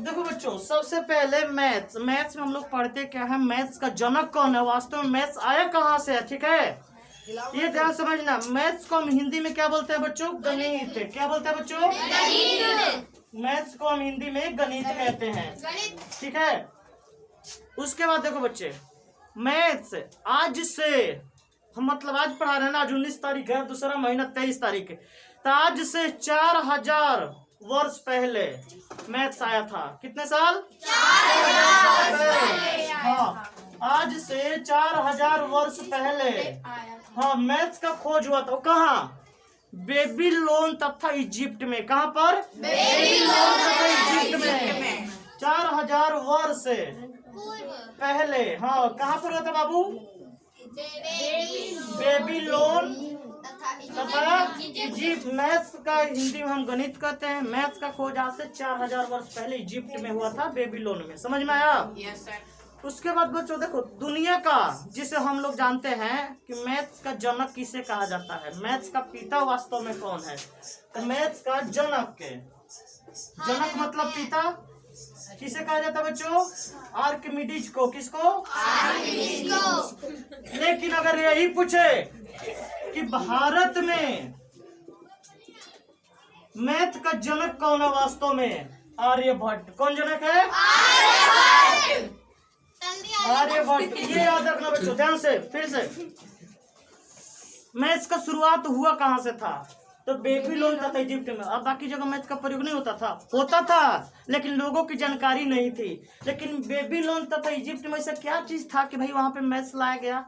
देखो बच्चों, सबसे पहले मैथ्स में हम लोग पढ़ते क्या है, मैथ्स का जनक कौन है, वास्तव में मैथ्स आया कहाँ से है, ठीक है। ये ध्यान समझना, मैथ्स को हम हिंदी में क्या बोलते हैं बच्चों, गणित। क्या बोलते हैं बच्चों, गणित। मैथ्स को हम हिंदी में गणित कहते हैं, ठीक है। उसके बाद देखो बच्चे, मैथ्स आज से हम मतलब आज पढ़ा रहे हैं ना, आज 19 तारीख है, दूसरा महीना 23 तारीख है, तो आज से 4000 वर्ष पहले मैथ्स आया था। कितने साल, 4000। हाँ, आज से 4000 वर्ष पहले हाँ मैथ्स का खोज हुआ था। कहाँ, बेबीलोन तथा इजिप्ट में। कहाँ पर, बेबीलोन तथा इजिप्ट में 4000 वर्ष पहले। हाँ, कहाँ पर हुआ था बाबू, बेबीलोन तथा इजिप्ट। मैथ्स का हिंदी में हम गणित कहते हैं। मैथ्स का खोज आज से 4000 वर्ष पहले इजिप्ट में हुआ था, बेबीलोन में। समझ में आया? Yes sir. उसके बाद बच्चों देखो, दुनिया का जिसे हम लोग जानते हैं कि मैथ्स का जनक किसे कहा जाता है, मैथ्स का पिता वास्तव में कौन है, तो मैथ्स का जनक जनक मतलब पिता किसे कहा जाता है बच्चों, आर्किमिडीज को। किसको, आर्किमिडीज को। लेकिन अगर यही पूछे कि भारत में मैथ का जनक कौन है, वास्तव में आर्यभट्ट। कौन जनक है, आर्यभट्ट। ये याद रखना बच्चों, ध्यान से। फिर से, मैथ्स का शुरुआत हुआ कहाँ से था, तो बेबीलोन तथा इजिप्ट में। अब बाकी जगह मैथ्स का प्रयोग नहीं होता था, लेकिन लोगों की जानकारी नहीं थी। लेकिन बेबीलोन तथा इजिप्ट में ऐसा क्या चीज था कि भाई वहां पे मैथ्स लाया गया,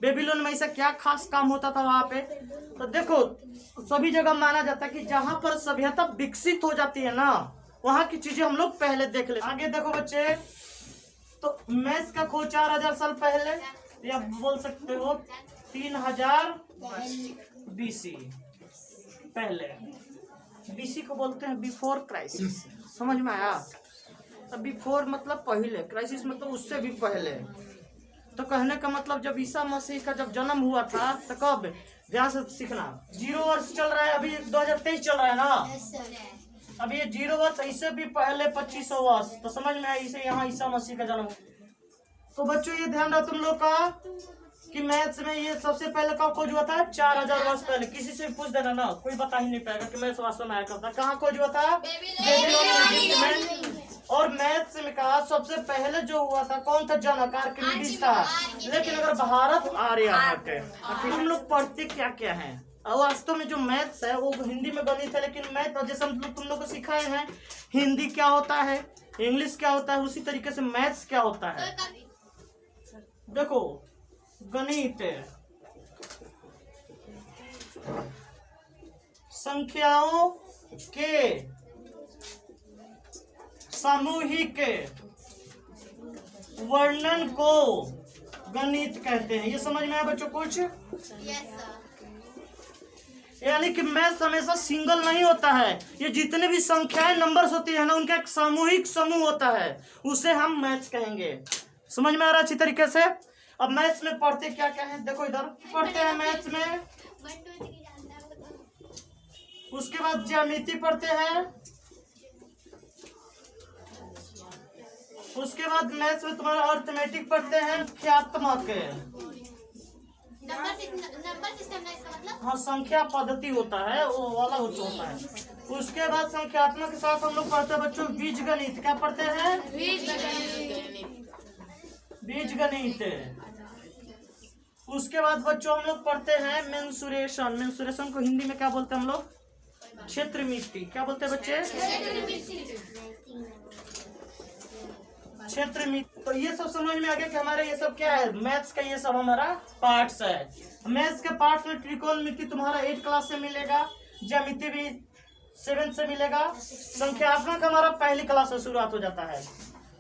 बेबीलोन में ऐसा क्या खास काम होता था वहां पे। तो देखो, सभी जगह माना जाता है कि जहां पर सभ्यता विकसित हो जाती है ना, वहां की चीजें हम लोग पहले देख ले। आगे देखो बच्चे, तो मैथ्स का खोज 4000 साल पहले, या बोल सकते हो 3000 BC पहले। BC को बोलते हैं बिफोर क्राइसिस। समझ में आया? तो बिफोर मतलब पहले, क्राइसिस मतलब उससे भी पहले। तो कहने का मतलब जब ईसा मसीह का जब जन्म हुआ था, तो कब, ध्यान से सीखना, 0 वर्ष चल रहा है, अभी 2023 चल रहा है ना, अब ये 0 वर्ष, इससे भी पहले 2500 वर्ष। तो समझ में आया, इसे यहाँ ईसा मसीह का जन्म। तो बच्चों ये ध्यान रहा तुम लोग का कि मैथ्स में ये सबसे पहले कब खोज हुआ था, 4000 वर्ष पहले। किसी से पूछ देना ना, कोई बता ही नहीं पाएगा कि मैथ्स वास्तव में आया कब था। कहाँ खोज हुआ था, बेबीलोन में। और मैथ्स में कहा सबसे पहले जो हुआ था कौन था, जनक, आर्किमिडीज था। लेकिन अगर भारत आर्यभट्ट है, तो हम लोग पढ़ते क्या क्या है। और वास्तव में जो मैथ्स है वो हिंदी में गणित है, लेकिन मैथ जैसे हम तुम लोग को सिखाए हैं, हिंदी क्या होता है, इंग्लिश क्या होता है, उसी तरीके से मैथ्स क्या होता है। देखो, गणित संख्याओं के सामूहिक वर्णन को गणित कहते हैं। ये समझ में आया बच्चों कुछ? यानी कि मैथ्स हमेशा सिंगल नहीं होता है, ये जितने भी संख्याएं नंबर्स होती है ना, उनका एक सामूहिक समूह होता है, उसे हम मैथ्स कहेंगे। समझ में आ रहा है अच्छी तरीके से? अब मैथ्स में पढ़ते क्या क्या है, देखो इधर पढ़ते हैं मैथ्स में, उसके बाद ज्यामिति पढ़ते हैं, उसके बाद मैथ्स में तुम्हारा अर्थमेटिक पढ़ते हैं, संख्यात्मक। हाँ, संख्या पद्धति होता है, वो वाला होता है। उसके बाद संख्यात्मक के साथ हम लोग पढ़ते हैं बच्चों बीज गणित। क्या पढ़ते हैं, बीज गणित। उसके बाद बच्चों हम लोग पढ़ते हैं मेंसुरेशन। मेंसुरेशन को हिंदी में क्या बोलते हैं हम लोग, क्षेत्रमिति। क्या बोलते हैं बच्चे, क्षेत्रमिति। तो ये सब समझ में आ गया कि हमारे ये सब क्या है, मैथ्स का ये सब हमारा पार्ट्स है। मैथ्स के पार्ट्स में त्रिकोणमिति तुम्हारा 8 क्लास से मिलेगा, ज्यामिति भी 7 से मिलेगा, संख्यात्मक हमारा पहली क्लास से शुरुआत हो जाता है।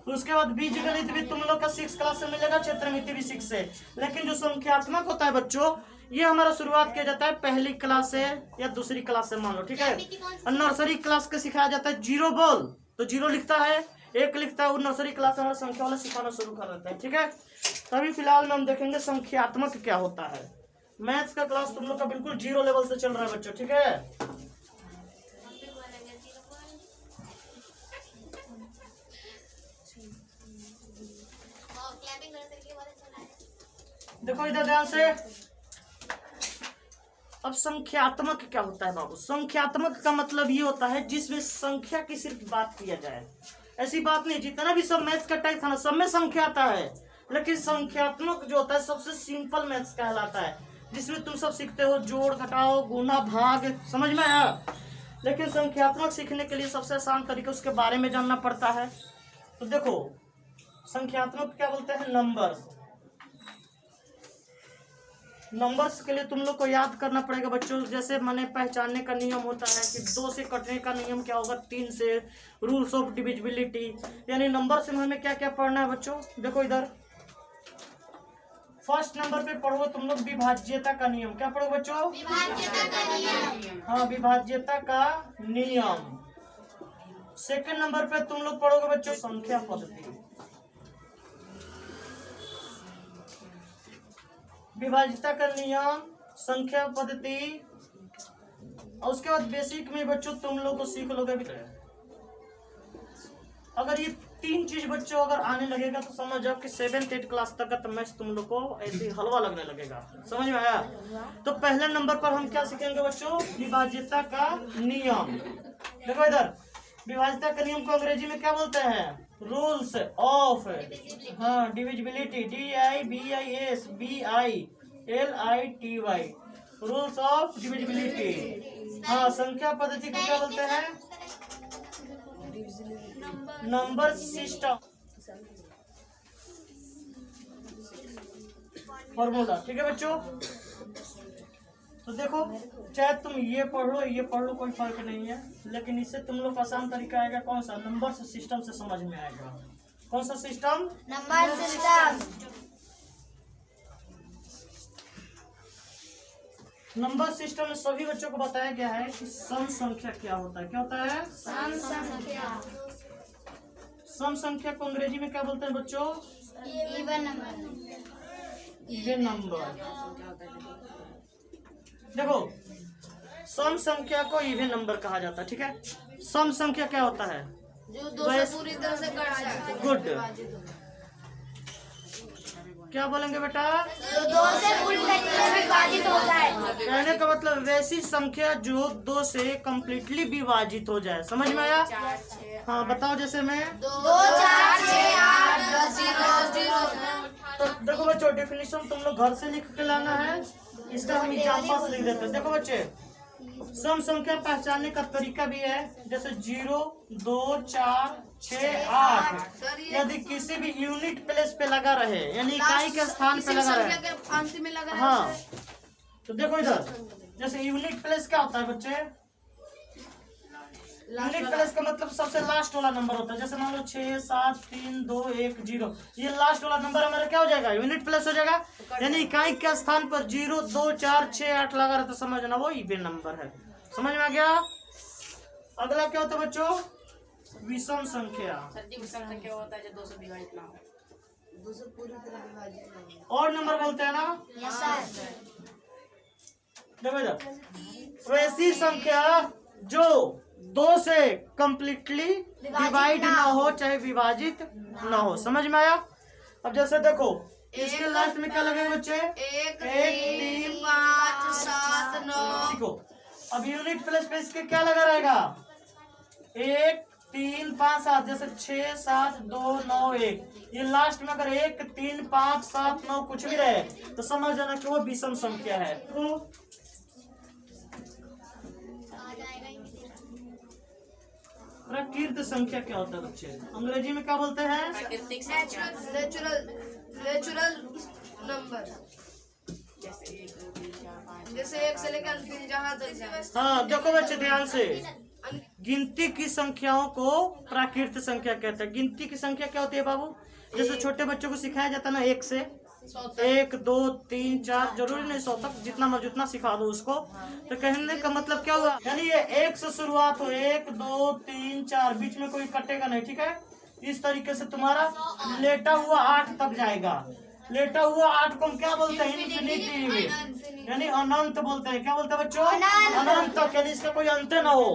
उसके बाद बीज गणित भी तुम लोग का 6 क्लास से मिलेगा, क्षेत्रमिति भी 6 से। लेकिन जो संख्यात्मक होता है बच्चों, ये हमारा शुरुआत किया जाता है पहली क्लास से या दूसरी क्लास से, मान लो, ठीक है। और नर्सरी क्लास का सिखाया जाता है, 0 बोल तो 0 लिखता है, 1 लिखता है, वो नर्सरी क्लास में हमारा संख्या वाला सिखाना शुरू कर देता है, ठीक है। तभी फिलहाल में हम देखेंगे संख्यात्मक क्या होता है। मैथ्स का क्लास तुम लोग का बिल्कुल 0 लेवल से चल रहा है बच्चों, ठीक है। देखो इधर ध्यान से। अब संख्यात्मक क्या होता है बाबू? संख्यात्मक का मतलब ये होता है जिसमें संख्या की सिर्फ बात किया जाए। ऐसी बात नहीं, जितना भी सब मैथ्स का टाइप था ना, सब में संख्या आता है, लेकिन संख्यात्मक जो होता है सबसे सिंपल मैथ्स कहलाता है, जिसमें तुम सब सीखते हो जोड़ घटाओ गुना भाग, समझ में आया? लेकिन संख्यात्मक सीखने के लिए सबसे आसान तरीका उसके बारे में जानना पड़ता है। तो देखो संख्यात्मक क्या बोलते हैं? नंबर्स। नंबर्स के लिए तुम लोग को याद करना पड़ेगा बच्चों। जैसे मैंने पहचानने का नियम होता है कि 2 से कटने का नियम क्या होगा? 3 से। रूल्स ऑफ डिविजिबिलिटी, यानी नंबर से हमें क्या क्या पढ़ना है बच्चों? देखो इधर फर्स्ट नंबर पे पढ़ो तुम लोग विभाज्यता का नियम। क्या पढ़ो बच्चों? विभाज्यता का नियम। हाँ, विभाज्यता का नियम। सेकंड नंबर पे तुम लोग पढ़ोगे बच्चों संख्या पद्धति। विभाज्यता का नियम, संख्या पद्धति, और उसके बाद बेसिक में बच्चों तुम लोग को सीख लोगे। अगर ये 3 चीज बच्चों अगर आने लगेगा तो समझ जाओ कि 7th 8th क्लास तक का तो मैथ्स तुम लोग को ऐसे हलवा लगने लगेगा। समझ में आया? तो पहले नंबर पर हम क्या सीखेंगे बच्चों? विभाज्यता का नियम। देखो इधर, विभाज्यता का नियम को अंग्रेजी में क्या बोलते हैं? रूल्स ऑफ, हाँ, divisibility, DIVISBILITY, rules of divisibility. हाँ, संख्या पद्धति को क्या बोलते हैं? Number system, formula. ठीक है बच्चों? तो देखो चाहे तुम ये पढ़ लो कोई फर्क नहीं है, लेकिन इससे तुम लोग का आसान तरीका आएगा कौन सा? नंबर सिस्टम से समझ में आएगा। कौन सा system? Number system. Number system में सभी बच्चों को बताया गया है कि सम संख्या क्या होता है। क्या होता है? सम संख्या। सम संख्या को अंग्रेजी में क्या बोलते हैं बच्चों? Even number. Even number. देखो सम संख्या को इवन नंबर कहा जाता है। ठीक है? सम संख्या क्या होता है? जो 2 से पूरी तरह से कट जाए। गुड। क्या बोलेंगे बेटा? जो 2 से पूरी तरीके से विभाजित हो जाए। कहने का मतलब वैसी संख्या जो 2 से कम्प्लीटली विभाजित हो जाए। समझ में आया? हाँ बताओ। जैसे मैं 2 4 6 8 10 0 0। तो देखो बच्चों डेफिनेशन तुम लोग घर से लिख के लाना है, इसका हम एग्जाम्पल लिख देते हैं। देखो बच्चे, सम संख्या पहचानने का तरीका भी है। जैसे 0 2 4 6 8 यदि किसी भी यूनिट प्लेस पे लगा रहे, यानी इकाई के स्थान पे लगा रहे, अंत में लगा। हाँ, तो देखो इधर जैसे यूनिट प्लेस क्या होता है बच्चे? यूनिट प्लेस का मतलब सबसे लास्ट वाला नंबर होता है। जैसे मान लो 6 7 3 2 1 0, ये लास्ट वाला नंबर हमारा क्या हो जाएगा? यूनिट प्लेस हो जाएगा। यानी इकाई के स्थान पर 0 2 4 6 8 लगा रहे तो समझना वो इवन नंबर है। समझ में आ गया? अगला क्या होता है बच्चों? विषम संख्या। संख्या होता है जो 2 से विभाजित ना हो। 2 से पूरी तरह विभाजित। और नंबर बोलते हैं ना? Yes sir. देखो इधर, वैसी संख्या जो 2 से कम्प्लीटली डिवाइड ना हो, चाहे विभाजित ना हो। समझ में आया? अब जैसे देखो इसके लास्ट में क्या लगेगा बच्चे? 1 3 5 7 9। देखो अब यूनिट प्लेस पे इसके क्या लगा रहेगा? 1 3 5 7। जैसे 6 7 2 9 1, ये लास्ट में अगर 1 3 5 7 9 कुछ भी रहे तो समझ जाना कि वो विषम संख्या है। तो प्राकृत संख्या क्या होता है बच्चे? अंग्रेजी में क्या बोलते हैं? Natural number. जैसे 1 से लेकर अंतिम जहाँ तक। हाँ देखो बच्चे ध्यान से, गिनती की संख्याओं को प्राकृत संख्या कहते हैं। गिनती की संख्या क्या होती है बाबू? जैसे छोटे बच्चों को सिखाया जाता है ना 1 से 1 2 3 4, जरूरी नहीं 100 तक, जितना मर्जी उतना सिखा दो उसको। तो कहने का मतलब क्या हुआ? यानी ये 1 से शुरुआत हो, 1 2 3 4, बीच में कोई कटेगा नहीं। ठीक है? इस तरीके से तुम्हारा लेटा हुआ 8 तक जाएगा। लेटा हुआ 8 को हम क्या बोलते हैं? इन्फिनिटी, यानी अनंत बोलते हैं। क्या बोलते हैं बच्चों? अनंत तक, यानी इसका कोई अंत ना हो।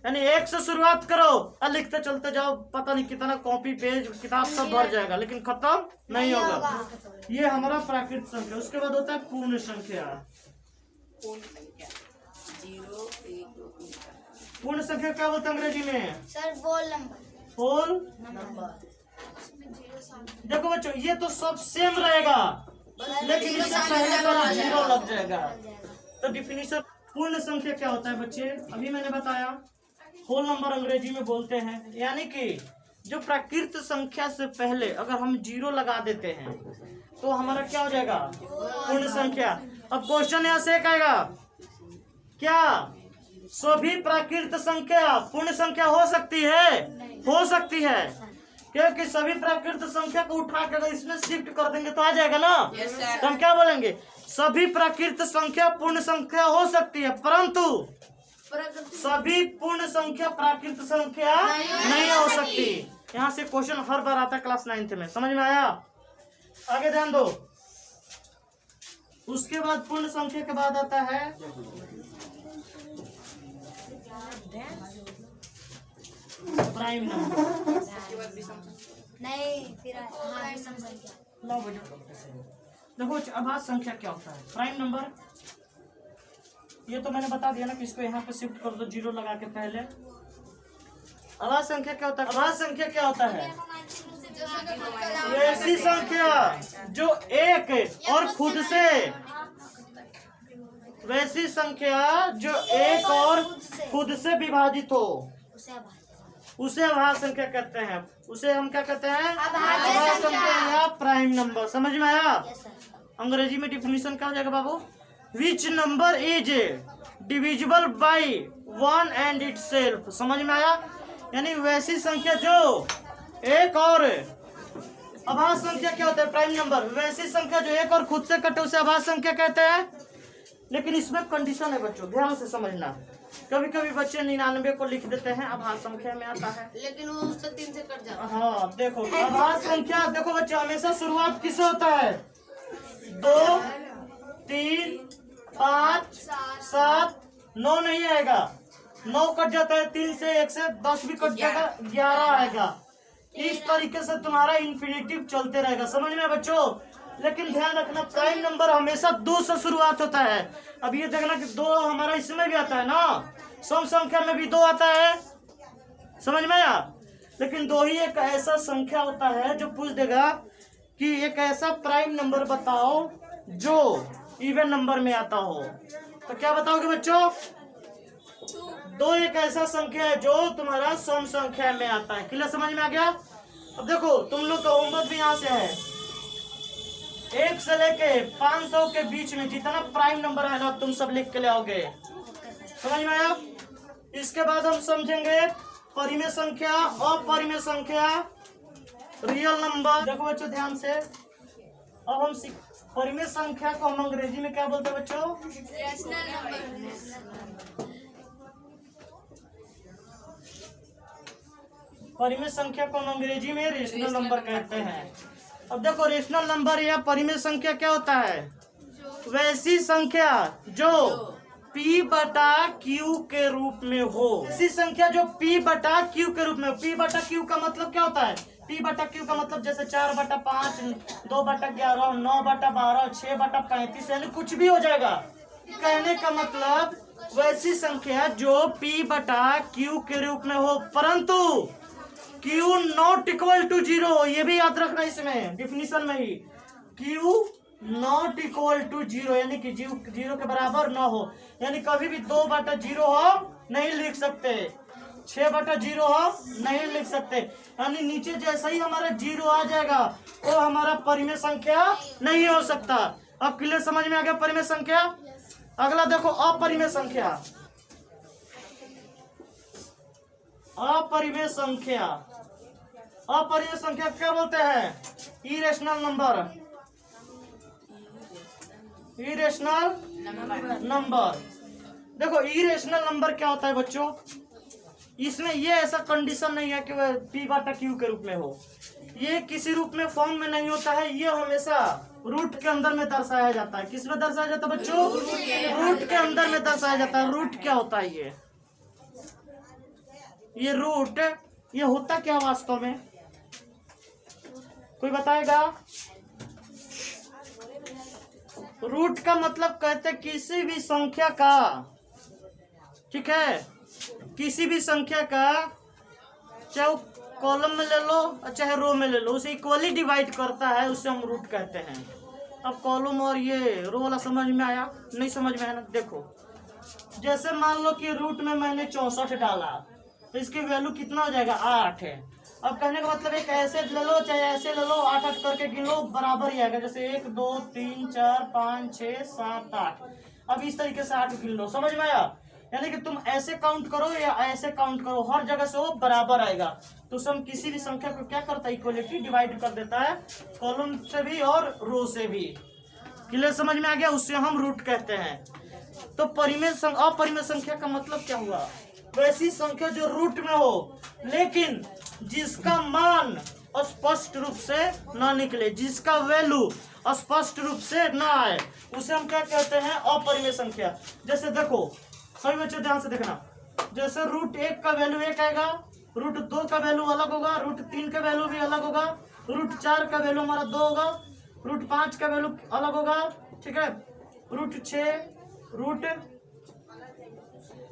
यानी 1 से शुरुआत करो और लिखते चलते जाओ, पता नहीं कितना कॉपी पेज किताब सब भर जाएगा लेकिन खत्म नहीं होगा। ये हमारा प्राकृत संख्या। उसके बाद होता है पूर्ण संख्या। पूर्ण संख्या 0 1 2 3 4। पूर्ण संख्या क्या बोलते हैं अंग्रेजी में? सर बोल नंबर। Whole number. देखो बच्चों, ये तो सब सेम रहेगा लेकिन इससे पहले वाला 0 लग जाएगा। तो डिफिनीशन पूर्ण संख्या क्या होता है बच्चे? अभी मैंने बताया होल नंबर अंग्रेजी में बोलते हैं, यानी कि जो प्राकृत संख्या से पहले अगर हम 0 लगा देते हैं तो हमारा क्या हो जाएगा? पूर्ण संख्या। अब क्वेश्चन यहाँ से आएगा, क्या सभी प्राकृत संख्या पूर्ण संख्या हो सकती है? हो सकती है, क्योंकि सभी प्राकृत संख्या को उठा कर अगर इसमें शिफ्ट कर देंगे तो आ जाएगा ना। तो हम क्या बोलेंगे? सभी प्राकृत संख्या पूर्ण संख्या हो सकती है, परंतु सभी पूर्ण संख्या प्राकृत संख्या नहीं हो सकती। यहाँ से क्वेश्चन हर बार आता है क्लास 9th में, समझ में आया? आगे ध्यान दो। उसके बाद पूर्ण संख्या के बाद आता है प्राइम नंबर। नहीं फिर हाँ विषम संख्या। लो बेटा, देखो अभाज्य संख्या क्या होता है? Prime number. ये तो मैंने बता दिया ना कि इसको यहाँ पे शिफ्ट कर दो 0 लगा के पहले। अभाज्य संख्या क्या होता है? अभाज्य संख्या क्या होता है? ऐसी संख्या जो एक और खुद से, वैसी संख्या जो एक और खुद से विभाजित हो उसे अभाज्य संख्या कहते हैं। उसे हम क्या कहते हैं? अभाज्य संख्या या प्राइम नंबर। समझ में आया? अंग्रेजी में डिफिनीशन क्या हो जाएगा बाबू? Which number is divisible by 1 and itself. समझ में आया? यानी वैसी संख्या जो एक और, अभाज्य संख्या क्या होता है? Prime number. वैसी संख्या जो एक और खुद से कटे उसे अभाज्य संख्या कहते हैं। लेकिन इसमें कंडीशन है बच्चों, ध्यान से समझना। कभी कभी बच्चे 99 को लिख देते हैं, अभाज्य संख्या में आता है, लेकिन वो उससे 3 से कट जाता है। हाँ देखो अभाज्य संख्या, देखो बच्चे हमेशा शुरुआत किससे होता है? 2 3 5 7 9 नहीं आएगा, 9 कट जाता है 3 से, 1 से 10 भी कट जाएगा, 11 आएगा। इस तरीके से तुम्हारा इन्फिनिटिव चलते रहेगा। समझ में बच्चों? लेकिन ध्यान रखना प्राइम नंबर हमेशा 2 से शुरुआत होता है। अब ये देखना कि 2 हमारा इसमें भी आता है ना, सम संख्या में भी 2 आता है। समझ में आया? लेकिन 2 ही एक ऐसा संख्या होता है जो पूछ देगा कि एक ऐसा प्राइम नंबर बताओ जो इवन नंबर में आता हो। तो क्या बताओगे बच्चों? 2 एक ऐसा संख्या है जो तुम्हारा सम संख्या में आता है। क्लियर? समझ में आ गया? अब देखो तुम लोग का होमवर्क भी यहाँ से है, 1 से लेके 500 के बीच में जितना प्राइम नंबर है ना तुम सब लिख के ले आओगे। समझ में आया? इसके बाद हम समझेंगे परिमेय संख्या, अपरिमेय संख्या, रियल नंबर। देखो बच्चों ध्यान से, अब हम परिमेय संख्या को हम अंग्रेजी में क्या बोलते हैं बच्चों? Rational number. परिमेय संख्या को हम अंग्रेजी में रेशनल नंबर कहते हैं। अब देखो रेशनल नंबर या परिमेय संख्या क्या होता है? वैसी संख्या जो P/Q के रूप में हो। ऐसी संख्या जो P/Q के रूप में हो। P/Q का मतलब क्या होता है? P/Q का मतलब जैसे 4/5, 2/11, 9/12, 6/35, यानी कुछ भी हो जाएगा। कहने का मतलब वैसी संख्या जो P/Q के रूप में हो, परंतु Q नॉट इक्वल टू 0। ये भी याद रखना इसमें डिफिनीशन में ही, Q नॉट इक्वल टू 0, यानी कि 0 के बराबर न हो। यानी कभी भी 2/0 हो नहीं लिख सकते, 6/0 हो नहीं लिख सकते। यानी नीचे जैसा ही हमारा 0 आ जाएगा वो हमारा परिमेय संख्या नहीं हो सकता। अब क्लियर? समझ में आ गया परिमेय संख्या? अगला देखो अपरिमेय संख्या। अपरिमेय संख्या, अपरिमेय संख्या क्या बोलते हैं? Irrational number. Irrational number. देखो इरेशनल नंबर क्या होता है बच्चों? इसमें ये ऐसा कंडीशन नहीं है कि वह P/Q के रूप में हो। ये किसी रूप में फॉर्म में नहीं होता है, ये हमेशा रूट के अंदर में दर्शाया जाता है। किस में दर्शाया जाता है बच्चों? रूट के अंदर में दर्शाया जाता है। रूट क्या होता है? ये ये रूट, ये होता क्या वास्तव में, कोई बताएगा? रूट का मतलब कहते हैं किसी भी संख्या का, ठीक है, किसी भी संख्या का, चाहे वो कॉलम में ले लो और चाहे रो में ले लो, उसे इक्वली डिवाइड करता है, उसे हम रूट कहते हैं। अब कॉलम और ये रो वाला समझ में आया? नहीं समझ में आया ना? देखो, जैसे मान लो कि रूट में मैंने 64 डाला, तो इसकी वैल्यू कितना हो जाएगा? 8 है। अब कहने का मतलब एक ऐसे ले लो चाहे ऐसे ले लो, 8 करके गिन लो, बराबर ही आएगा। जैसे 1 2 3 4 5 6 7 8। अब इस तरीके से 8 गिन लो, समझ में आया? यानी कि तुम ऐसे काउंट करो या ऐसे काउंट करो, हर जगह से वो बराबर आएगा। तो हम किसी भी संख्या को क्या करता है? इक्वलिटी डिवाइड कर देता है, कॉलम से भी और रो से भी। क्लियर समझ में आ गया? उससे हम रूट कहते हैं। तो अपरिमेय संख्या का मतलब क्या हुआ? वैसी संख्या जो रूट में हो लेकिन जिसका मान स्पष्ट रूप से ना निकले, जिसका वैल्यू स्पष्ट रूप से ना आए, उसे हम क्या कहते हैं? अपरिमेय संख्या। जैसे देखो सभी बच्चों ध्यान से देखना, जैसे रूट 1 का वैल्यू 1 आएगा, रूट 2 का वैल्यू अलग होगा, रूट 3 का वैल्यू भी अलग होगा, रूट 4 का वैल्यू हमारा 2 होगा, रूट 5 का वैल्यू अलग होगा, ठीक है, रूट 6, रूट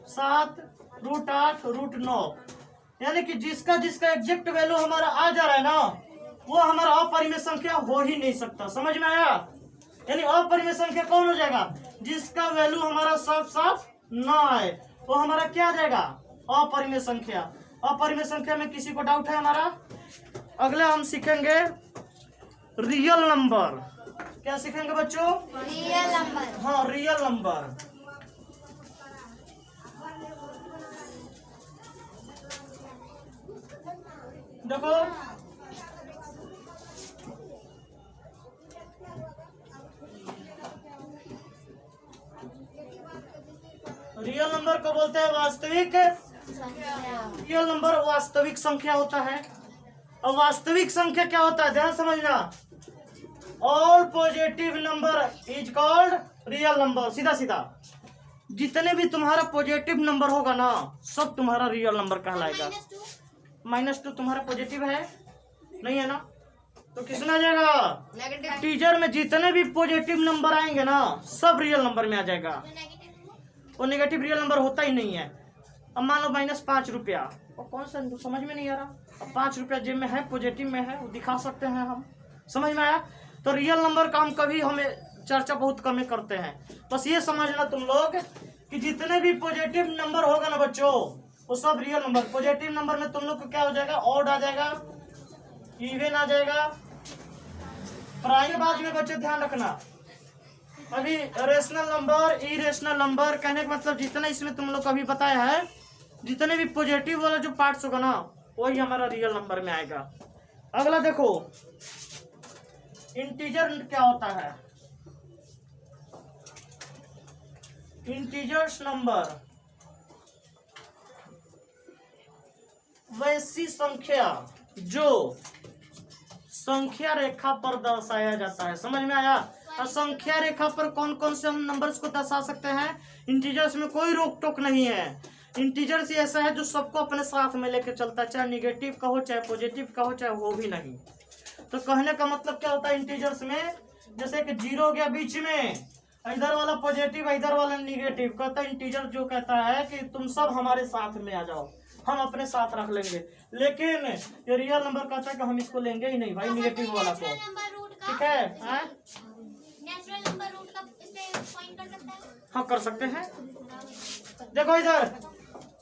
7, रूट 8, रूट 9। यानी कि जिसका एग्जैक्ट वैल्यू हमारा आ जा रहा है ना, वो हमारा अपरिमेय संख्या हो ही नहीं सकता। समझ में आया? यानी अपरिमेय संख्या कौन हो जाएगा? जिसका वैल्यू हमारा साफ साफ ना आए, वो हमारा क्या आ जाएगा? अपरिमेय संख्या। अपरिमेय संख्या में किसी को डाउट है हमारा? अगले हम सीखेंगे रियल नंबर। क्या सीखेंगे बच्चों? Real number. हाँ, रियल नंबर। देखो रियल नंबर को बोलते हैं वास्तविक। रियल नंबर वास्तविक संख्या होता है। और वास्तविक संख्या क्या होता है? ध्यान समझना, all positive number is called real number. सीधा सीधा जितने भी तुम्हारा पॉजिटिव नंबर होगा ना, सब तुम्हारा रियल नंबर कहलाएगा। -2 तुम्हारा पॉजिटिव है नहीं है ना, तो किसमें आ जाएगा? टीचर में जितने भी पॉजिटिव नंबर आएंगे ना, सब रियल नंबर में आ जाएगा। वो नेगेटिव रियल नंबर होता ही नहीं है। अब मान लो -5 रुपया, और कौन सा समझ में नहीं आ रहा, अब 5 रुपया जेब में है, पॉजिटिव में है, वो दिखा सकते हैं हम। समझ में आया? तो रियल नंबर का हम कभी हमें चर्चा बहुत कम करते हैं। बस ये समझना तुम लोग कि जितने भी पॉजिटिव नंबर होगा ना बच्चों, वो सब रियल नंबर। पॉजिटिव नंबर में तुम लोग को क्या हो जाएगा? ऑड आ जाएगा, इवन आ जाएगा, प्राइम। बाद में बच्चों ध्यान रखना, अभी रेशनल नंबर, इरेशनल नंबर, कहने का मतलब जितना इसमें तुम लोग को अभी बताया है, जितने भी पॉजिटिव वाला जो पार्ट्स होगा ना, वही हमारा रियल नंबर में आएगा। अगला देखो, इंटीजर क्या होता है? इंटीजर्स नंबर वैसी संख्या जो संख्या रेखा पर दर्शाया जाता है। समझ में आया? और संख्या रेखा पर कौन कौन से हम नंबर्स को दर्शा सकते हैं? इंटीजर्स में कोई रोक टोक नहीं है। इंटीजर्स ऐसा है जो सबको अपने साथ में लेकर चलता है, चाहे निगेटिव का हो, चाहे पॉजिटिव का हो, चाहे वो भी नहीं। तो कहने का मतलब क्या होता है इंटीजर्स में? जैसे कि 0 हो गया बीच में, इधर वाला पॉजिटिव, इधर वाला निगेटिव, कहता है इंटीजर जो कहता है कि तुम सब हमारे साथ में आ जाओ, हम अपने साथ रख लेंगे। लेकिन ये रियल नंबर कहता है कि हम इसको लेंगे ही नहीं भाई, निगेटिव वाला को। ठीक है? नेचुरल नंबर रूट का इस पे पॉइंट कर सकते हैं? हाँ, कर सकते हैं। देखो इधर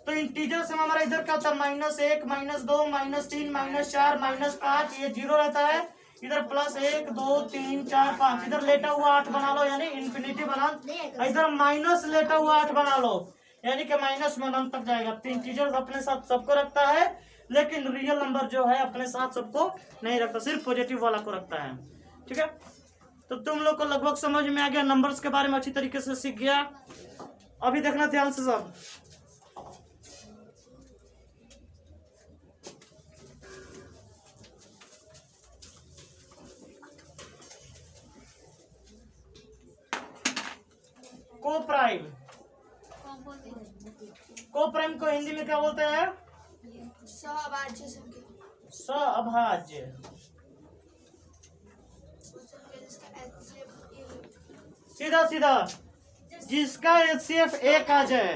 तो इंटीजर से हमारा इधर क्या होता है? -1, -2, -3, -4, -5, ये 0 रहता है। इधर +1 2 3 4 5, इधर लेटा हुआ 8 बना लो, यानी इन्फिनिटी बना। इधर माइनस लेटा हुआ 8 बना लो, यानी कि माइनस में अनंत तक जाएगा। तो इंटीजर अपने साथ सबको रखता है, लेकिन रियल नंबर जो है अपने साथ सबको नहीं रखता, सिर्फ पॉजिटिव वाला को रखता है। ठीक है? तो तुम लोग को लगभग समझ में आ गया, नंबर्स के बारे में अच्छी तरीके से सीख गया। अभी देखना ध्यान से सब, को प्राइम। को प्राइम को हिंदी में क्या बोलते हैं? सहभाज्य संख्या सहअभाज्य जिसका HCF सीधा सीधा जिसका HCF 1 आ जाए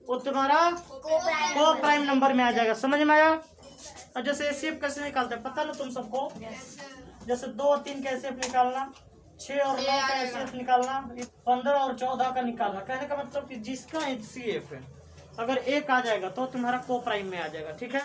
वो तुम्हारा को प्राइम नंबर में आ जाएगा। समझ में आया? और जैसे HCF कैसे निकालते हैं पता ना तुम सबको? जैसे 2 और 3 का HCF निकालना, 6 और 9 का HCF निकालना, 15 और 14 का निकालना। कहने का मतलब कि जिसका HCF अगर 1 आ जाएगा तो तुम्हारा को प्राइम में आ जाएगा। ठीक है।